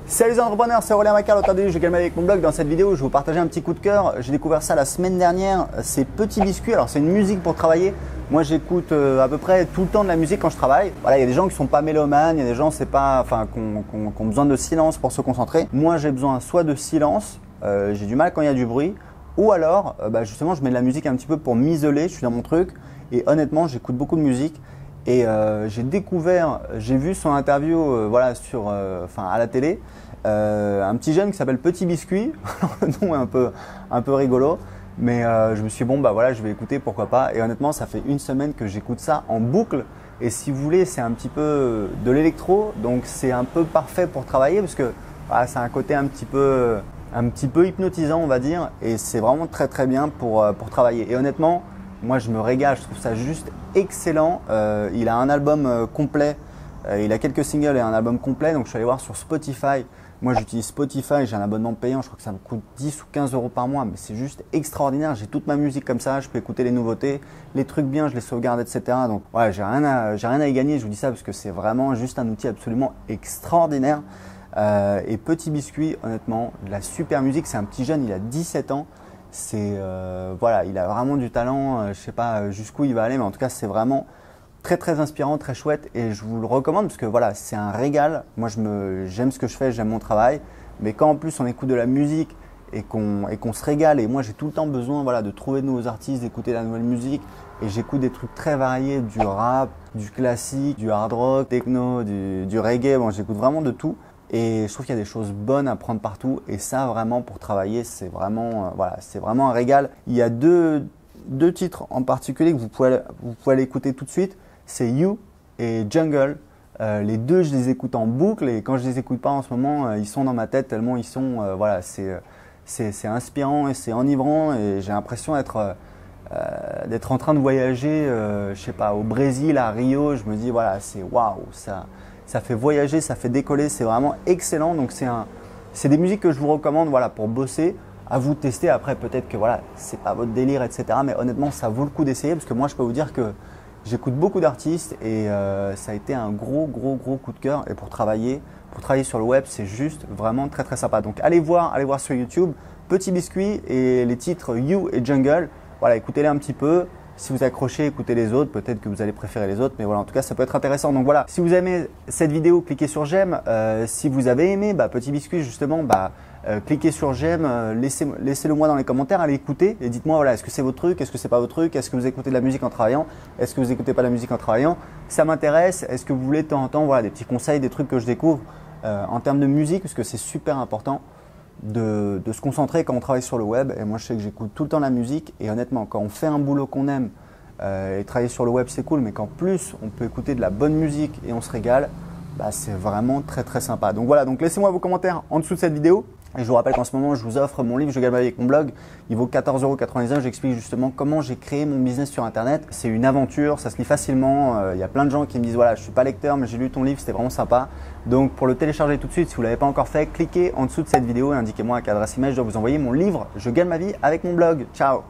Salut les entrepreneurs, c'est Aurélien Macquart, l'auteur du livre Je gagne ma vie avec mon blog. Dans cette vidéo, je vais vous partager un petit coup de cœur. J'ai découvert ça la semaine dernière, c'est Petit Biscuit. Alors c'est une musique pour travailler. Moi j'écoute à peu près tout le temps de la musique quand je travaille. Voilà, il y a des gens qui sont pas mélomanes, il y a des gens qui ont besoin de silence pour se concentrer. Moi j'ai besoin soit de silence, j'ai du mal quand il y a du bruit, ou alors justement je mets de la musique un petit peu pour m'isoler, je suis dans mon truc et honnêtement j'écoute beaucoup de musique. Et j'ai vu son interview à la télé, un petit jeune qui s'appelle Petit Biscuit, le nom est un peu rigolo, mais je me suis dit bon je vais écouter, pourquoi pas. Et honnêtement ça fait une semaine que j'écoute ça en boucle et si vous voulez c'est un petit peu de l'électro, donc c'est un peu parfait pour travailler parce que c'est un côté un petit peu hypnotisant on va dire, et c'est vraiment très très bien pour travailler. Et honnêtement moi je me régale, je trouve ça juste excellent. Il a un album complet, il a quelques singles et un album complet, donc je suis allé voir sur Spotify. Moi j'utilise Spotify, j'ai un abonnement payant, je crois que ça me coûte 10 ou 15 euros par mois, mais c'est juste extraordinaire. J'ai toute ma musique comme ça, je peux écouter les nouveautés, les trucs bien, je les sauvegarde, etc. Donc ouais, j'ai rien à y gagner, je vous dis ça parce que c'est vraiment juste un outil absolument extraordinaire. Et Petit Biscuit, honnêtement, de la super musique, c'est un petit jeune, il a 17 ans. Il a vraiment du talent, je sais pas jusqu'où il va aller, mais en tout cas c'est vraiment très très inspirant, très chouette et je vous le recommande parce que voilà, c'est un régal. Moi j'aime ce que je fais, j'aime mon travail, mais quand en plus on écoute de la musique et qu'on se régale, et moi j'ai tout le temps besoin de trouver de nouveaux artistes, d'écouter la nouvelle musique, et j'écoute des trucs très variés, du rap, du classique, du hard rock, techno, du reggae, bon j'écoute vraiment de tout. Et je trouve qu'il y a des choses bonnes à prendre partout, et ça vraiment pour travailler c'est vraiment un régal. Il y a deux titres en particulier que vous pouvez aller écouter tout de suite, c'est You et Jungle. Les deux je les écoute en boucle, et quand je les écoute pas en ce moment ils sont dans ma tête tellement ils sont c'est inspirant et c'est enivrant, et j'ai l'impression d'être en train de voyager je sais pas, au Brésil, à Rio. Je me dis c'est waouh, ça fait voyager, ça fait décoller, c'est vraiment excellent. Donc c'est des musiques que je vous recommande pour bosser. À vous de tester après, peut-être que c'est pas votre délire, etc. Mais honnêtement ça vaut le coup d'essayer, parce que moi je peux vous dire que j'écoute beaucoup d'artistes et ça a été un gros coup de cœur. Et pour travailler sur le web, c'est juste vraiment très très sympa. Donc allez voir sur YouTube Petit Biscuit et les titres You et Jungle. Écoutez-les un petit peu. Si vous accrochez, écoutez les autres, peut-être que vous allez préférer les autres, mais en tout cas ça peut être intéressant. Donc voilà, si vous aimez cette vidéo, cliquez sur j'aime. Si vous avez aimé Petit Biscuit justement, cliquez sur j'aime, laissez-le moi dans les commentaires, allez écouter et dites-moi est-ce que c'est votre truc, est-ce que c'est pas votre truc, est-ce que vous écoutez de la musique en travaillant, est-ce que vous écoutez pas de la musique en travaillant. Ça m'intéresse. Est-ce que vous voulez de temps en temps des petits conseils, des trucs que je découvre en termes de musique, parce que c'est super important de se concentrer quand on travaille sur le web. Et moi je sais que j'écoute tout le temps la musique, et honnêtement quand on fait un boulot qu'on aime, et travailler sur le web c'est cool, mais qu'en plus on peut écouter de la bonne musique et on se régale, c'est vraiment très très sympa. Donc voilà, donc laissez-moi vos commentaires en dessous de cette vidéo. Et je vous rappelle qu'en ce moment je vous offre mon livre Je gagne ma vie avec mon blog. Il vaut 14,99 €. J'explique justement comment j'ai créé mon business sur internet. C'est une aventure, ça se lit facilement. Il y a plein de gens qui me disent je suis pas lecteur mais j'ai lu ton livre, c'était vraiment sympa. Donc pour le télécharger tout de suite, si vous ne l'avez pas encore fait, cliquez en dessous de cette vidéo et indiquez-moi à quelle adresse email je dois vous envoyer mon livre Je gagne ma vie avec mon blog. Ciao.